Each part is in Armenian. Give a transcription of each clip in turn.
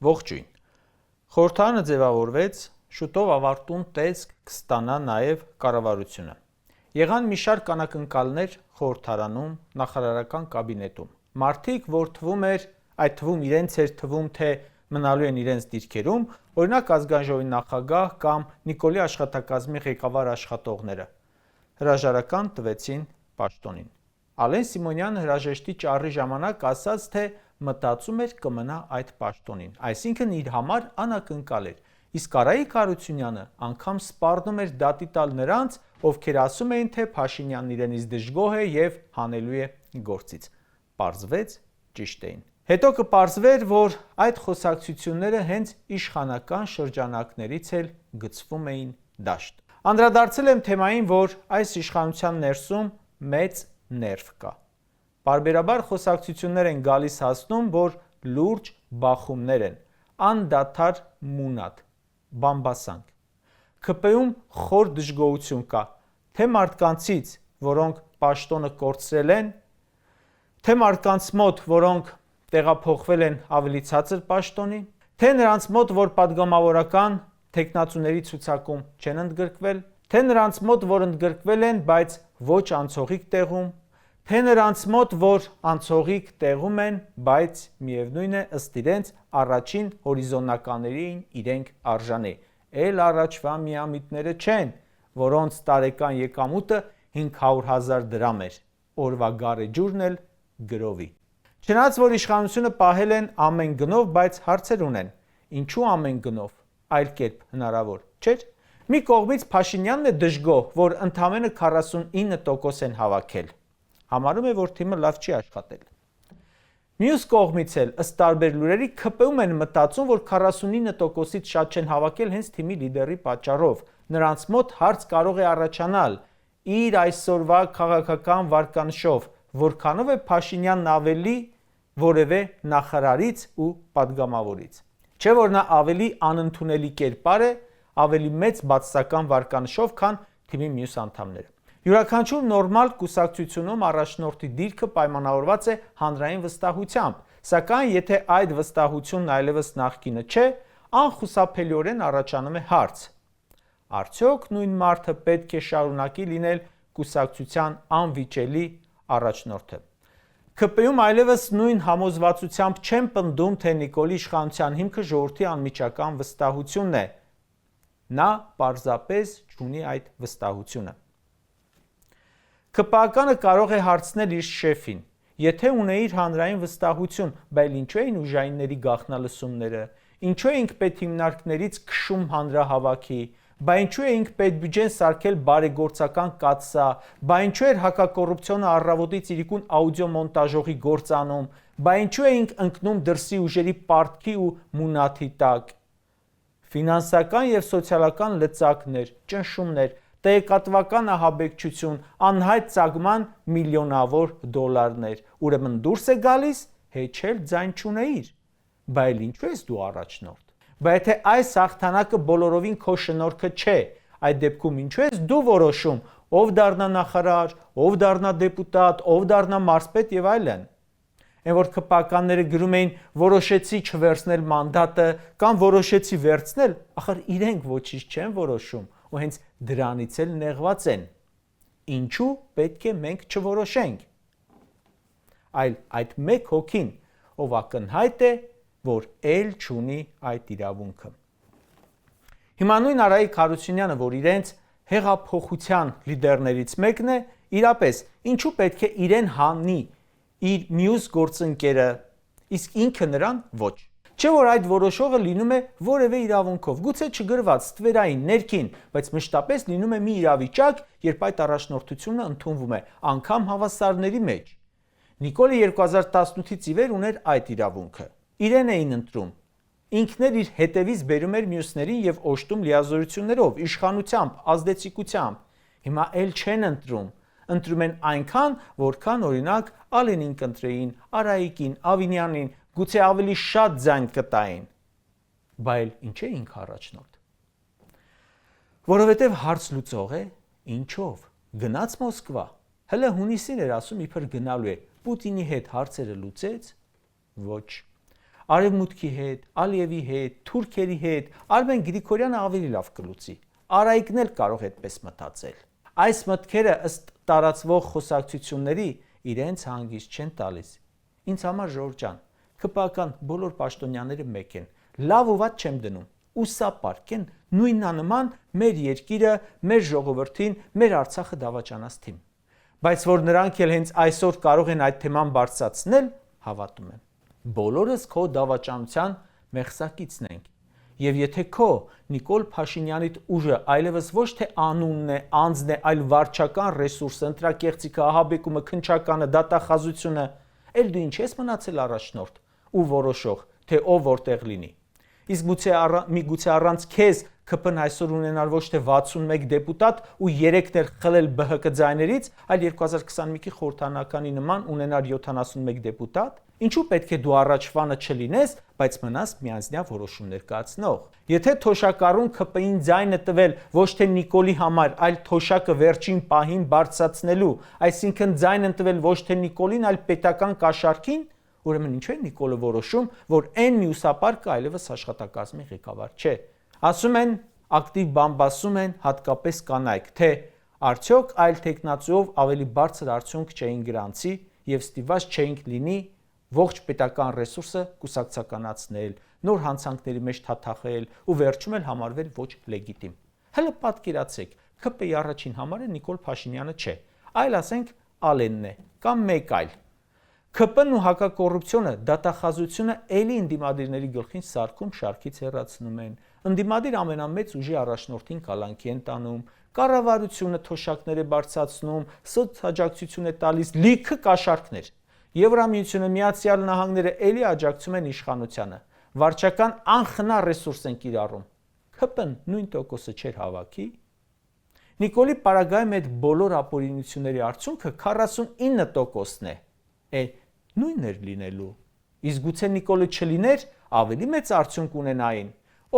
Ողջույն։ Խորհրդարանը ձևավորվեց, շուտով ավարտուն տեսք կստանա նաև կառավարությունը։ Եղան մի շարք անակնկալներ խորհրդարանում, նախարարական կաբինետում։ Մարդիկ, որ թվում էր, այդ թվում իրենց էր թվում, թե մնալու են իրենց դիրքերում, օրինակ ազգային ժողովի նախագահ կամ Նիկոլի աշխատակազմի ղեկավար աշխատողները, հրաժարական տվեցին պաշտոնին։ Ալեն Սիմոնյանը հրաժեշտի ճառի ժամանակ ասաց, թե մտածում էր կմնա այդ պաշտոնին, այսինքն իր համար անակնկալ էր, իսկ Արայիկ Հարությունյանը անգամ սպառնում էր դատի տալ նրանց, ովքեր ասում էին, թե Փաշինյանն իրենից դժգոհ է և հանելու է գործից։ Պարզվեց ճիշտ էին։ Հետո կպարզվեր, որ այդ խոսակցությունները հենց իշխանական շրջանակներից էլ գցվում էին դաշտ։ Անդրադարձել եմ թեմային, որ այս իշխանության ներսում մեծ ներվ կա։ Պարբերաբար խոսակցություններ են գալիս հասնում, որ լուրջ բախումներ են, անդադար մունատ, բամբասանք։ ՔՊ-ում խոր դժգոհություն կա, թե մարդկանցից, որոնք պաշտոնը կորցրել են, թե մարդկանց մոտ, որոնք տեղափոխվել են ավելի ցածր պաշտոնի, թե նրանց մոտ, որ պատգամավորական թեկնածուների ցուցակում չեն ընդգրկվել, թե նրանց մոտ, որ ընդգրկվել են, բայց ոչ անցողիկ տեղում, թե նրանց մոտ, որ անցողիկ տեղում են, բայց միևնույն է ըստ իրենց առաջին հորիզոնականներին իրենք արժանի, էլ առաջվա միամիտները չեն, որոնց տարեկան եկամուտը 500,000 դրամ էր, օրվա գարեջուրն էլ գրովի։ Չնայած որ իշխանությունը պահել են ամեն գնով, բայց հարցեր ունեն, ինչու ամեն գնով, այլ կերպ հնարավոր չէր։ Մի կողմից Փաշինյանն է դժգոհ, որ ընդամենը 49% են հավաքել։ Համարում է, որ թիմը լավ չի աշխատել։ Մյուս կողմից էլ ըստ տարբեր լուրերի ՔՊ-ում են մտածում, որ 49%-ից շատ չեն հավաքել հենց թիմի լիդերի պատճառով։ Նրանց մոտ հարց կարող է առաջանալ իր այսօրվա քաղաքական վարկանշով, որքանով է Փաշինյանն ավելի որևէ նախարարից ու պատգամավորից։ Չէ՞ որ նա ավելի անընդունելի կերպար է, ավելի մեծ բացասական վարկանշով, քան թիմի մյուս անդամները։ Յուրաքանչյուր նորմալ կուսակցությունում առաջնորդի դիրքը պայմանավորված է հանրային վստահությամբ, սակայն եթե այդ վստահությունն այլևս նախկինը չէ, անխուսափելիորեն առաջանում է հարց. արդյոք նույն մարդը պետք է շարունակի լինել կուսակցության անվիճելի առաջնորդը։ ՔՊ-ում այլևս նույն համոզվածությամբ չեն պնդում, թե Նիկոլի իշխանության հիմքը ժողովրդի անմիջական վստահությունն է։ Նա պարզապես չունի այդ վստահությունը։ ՔՊԱ-կանը կարող է հարցնել իր շեֆին. եթե ունեիր հանրային վստահություն, բայց ինչու էին ուժայինների գաղտնալսումները, ինչու էինք պետհիմնարկներից քշում հանրահավաքի, բա ինչու էինք պետբյուջեն սարքել բարեգործական կաթսա, բա ինչու էր հակակոռուպցիոնը առավոտից իրիկուն աուդիոմոնտաժողի գործ անում, բա ինչու էինք ընկնում դրսի ուժերի պարտքի ու մունաթի տակ։ Ֆինանսական և սոցիալական լծակներ, ճնշումներ, տեղեկատվական ահաբեկչություն, անհայտ ծագման միլիոնավոր դոլարներ, ուրեմն դուրս է գալիս, հեչել ձայն չունեիր, բա էլ ինչու ես դու առաջնորդ։ Բա եթե այս հաղթանակը բոլորովին քո շնորհքը չէ, այդ դեպքում ինչու ես դու որոշում, ով դառնա նախարար, ով դառնա դեպուտատ, ով դառնա մարզպետ եւ այլն։ Այն որ ՔՊԱ-կանները գրում էին որոշեցի չվերցնել մանդատը կամ որոշեցի վերցնել, ախր իրենք ոչինչ չեն որոշում ու հենց դրանից էլ նեղված են։ Ինչու պետք է մենք չորոշենք։ Այլ այդ մեկ հոգին, ով ակնհայտ է, որ էլ չունի այդ իրավունքը։ Հիմա նույն Արայիկ Հարությունյանը, որ իրենց հեղափոխության լիդերներից մեկն է, իրապես ինչու պետք է իրեն հանի իր մյուս գործընկերը, իսկ ինքը նրան ոչ։ Չէ որ այդ որոշողը լինում է որևէ իրավունքով, գուցե չգրված, ստվերային, ներքին, բայց մշտապես լինում է մի իրավիճակ, երբ այդ առաջնորդությունը ընդունվում է, անգամ հավասարների մեջ։ Նիկոլը 2018-ից ի վեր ուներ այդ իրավունքը։ Իրեն էին ընտրում։ Ինքն էլ իր հետևից բերում էր մյուսներին եւ օժտում լիազորություններով, իշխանությամբ, ազդեցիկությամբ։ Հիմա էլ չեն ընտրում։ Ընտրում են այնքան, որքան օրինակ Ալենին կընտրեին, Արայիկին, Ավինյանին, գուցե ավելի շատ ձայն կտային։ Բայց ինչ է ինք առաջնորդ։ Որովհետև հարց լուծող է, ինչով։ Գնաց Մոսկվա։ Հələ հունիսին էր ասում իբր գնալու է։ Պուտինի հետ հարցերը լուծեց։ Ոչ։ Արևմուտքի հետ, Ալիևի հետ, թուրքերի հետ, Արմեն Գրիգորյանը ավելի լավ կլուծի։ Արայիկն էլ կարող է այդպես մտածել։ Այս մտքերը ըստ տարածվող խոսակցությունների իրենց հանգիստ չեն տալիս։ Ինձ համար Ժորժ ջան, ԿՊԱ-կան բոլոր պաշտոնյաները մեկ են։ Լավ ու վատ չեմ դնում։ Ու սա պարկ են նույնանման մեր երկիրը, մեր ժողովրդին, մեր Արցախը դավաճանած թիմ։ Բայց որ նրանք էլ հենց այսօր կարող են այդ թեման բարձրացնել, հավատում եմ։ Բոլորս քո դավաճանության մեղսակիցն ենք։ Եվ եթե քո Նիկոլ Փաշինյանիդ ուժը այլևս ոչ թե անունն է, անձն է, այլ վարչական ռեսուրսը, ընտրակեղծիքը, ահաբեկումը, քննչականը, դատախազությունը, էլ դու ինչ ես մնացել առաջնորդ ու որոշող, թե ով որտեղ լինի։ Իսկ միգուցե առանց քեզ ԿՊ-ն այսօր ունենար ոչ թե 61 դեպուտատ ու 3-ն էլ խլել ԲՀԿ ձայներից, այլ 2021-ի խորհրդանականի նման ունենար 71 դեպուտատ։ Ինչու պետք է դու առաջվանը չլինես, բայց մնաս միանձնյա որոշումներ կայացնող։ Եթե թոշակառուն ԿՊ-ին ձայնը տվել ոչ թե Նիկոլի համար, այլ թոշակը վերջին պահին բարձրացնելու, այսինքն ձայնը տվել ոչ թե Նիկոլին, այլ պետական կաշառքին, ուրեմն ինչու է Նիկոլը որոշում, որ այն մյուսապարկը այլևս աշխատակազմի ղեկավար չէ։ Ասում են, ակտիվ բամբասում են հատկապես կանայք, թե արդյոք այլ տեխնացուով ավելի բարձր արդյունք չէին գրանցի եւ ստիպված չէինք լինի ողջ պետական ռեսուրսը կուսակցականացնել, նոր հանցանքների մեջ թաթախել ու վերջում էլ համարվել ոչ լեգիտիմ։ Հələ պատկերացեք, ԿՊ-ի առաջին համարը Նիկոլ Փաշինյանը չէ, այլ ասենք Ալենն է կամ մեկ այլ։ ԿՊ-ն ու հակակոռուպցիոնը դատախազությունը էլի ընդդիմադիրների գլխին սարքում շարքից հեռացնում են։ Ընդդիմադիր ամենամեծ ուժի առաջնորդին կալանքի են տանում, կառավարությունը թոշակներ է բարձրացնում, սոցաջակցություն է տալիս, լիքը կաշառքներ։ Եվրամիությունը, Միացյալ Նահանգները էլի աջակցում են իշխանությանը։ Վարչական անխնա ռեսուրս են կիրառում։ ԿՊ-ն նույն տոկոսը չէր հավաքի։ Նիկոլի պարագայում այդ բոլոր ապօրինությունների արդյունքը 49%-ն է։ Նույնն էր լինելու։ Իսկ գուցե Նիկոլը չլիներ, ավելի մեծ արդյունք ունենային։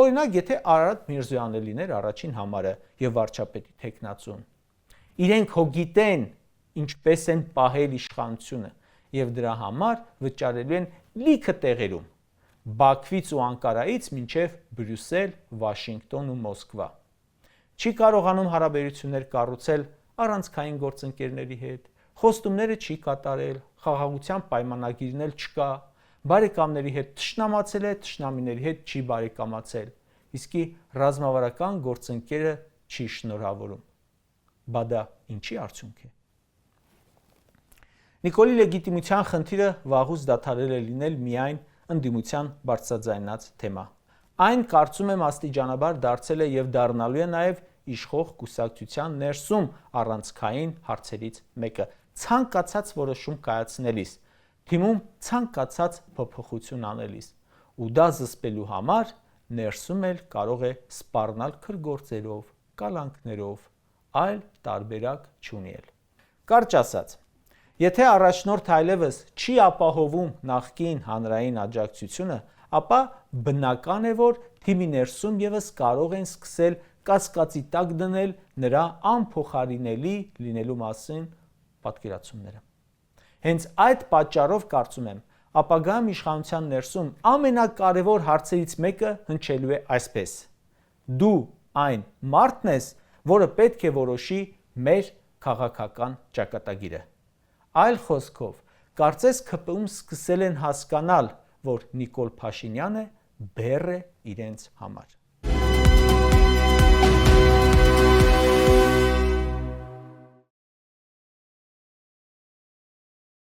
Օրինակ, եթե Արարատ Միրզոյանը լիներ առաջին համարը եւ վարչապետի տեխնացուն։ Իրենք հո գիտեն ինչպես են պահել իշխանությունը եւ դրա համար վճարելու են լիքը տեղերում, Բաքվից ու Անկարայից մինչև Բրյուսել, Վաշինգտոն ու Մոսկվա։ Չի կարողանում հարաբերություններ կառուցել առանցքային գործընկերների հետ, խոստումները չի կատարել, խաղաղության պայմանագիրն էլ չկա, բարեկամների հետ թշնամացել է, թշնամիների հետ չի բարեկամացել, իսկի ռազմավարական գործընկերը չի շնորհավորում։ Բա դա ինչի արդյունք է։ Նիկոլի լեգիտիմության խնդիրը վաղուց դադարել է լինել միայն ընդդիմության բարձրաձայնած թեմա։ Այն կարծում եմ աստիճանաբար դարձել է եւ դառնալու է նաեւ իշխող կուսակցության ներսում առանցքային հարցերից մեկը, ցանկացած որոշում կայացնելիս, թիմում ցանկացած փոփոխություն անելիս, ու դա զսպելու համար ներսում էլ կարող է սպառնալ քրգործերով, կալանքներով, այլ տարբերակ չունի էլ։ Կարճ ասած, եթե առաջնորդ այլևս չի ապահովում նախկին հանրային աջակցությունը, ապա բնական է, որ թիմի ներսում եւս կարող են սկսել կասկածի տակ դնել նրա անփոխարինելի լինելու մասին պատկերացումները։ Հենց այդ պատճառով կարծում եմ, ապագայում իշխանության ներսում ամենակարևոր հարցերից մեկը հնչելու է այսպես. դու այն մարդն ես, որը պետք է որոշի մեր քաղաքական ճակատագիրը։ Այլ խոսքով, կարծես ԿՊ-ում սկսել են հասկանալ, որ Նիկոլ Փաշինյանը բեռ է իրենց համար։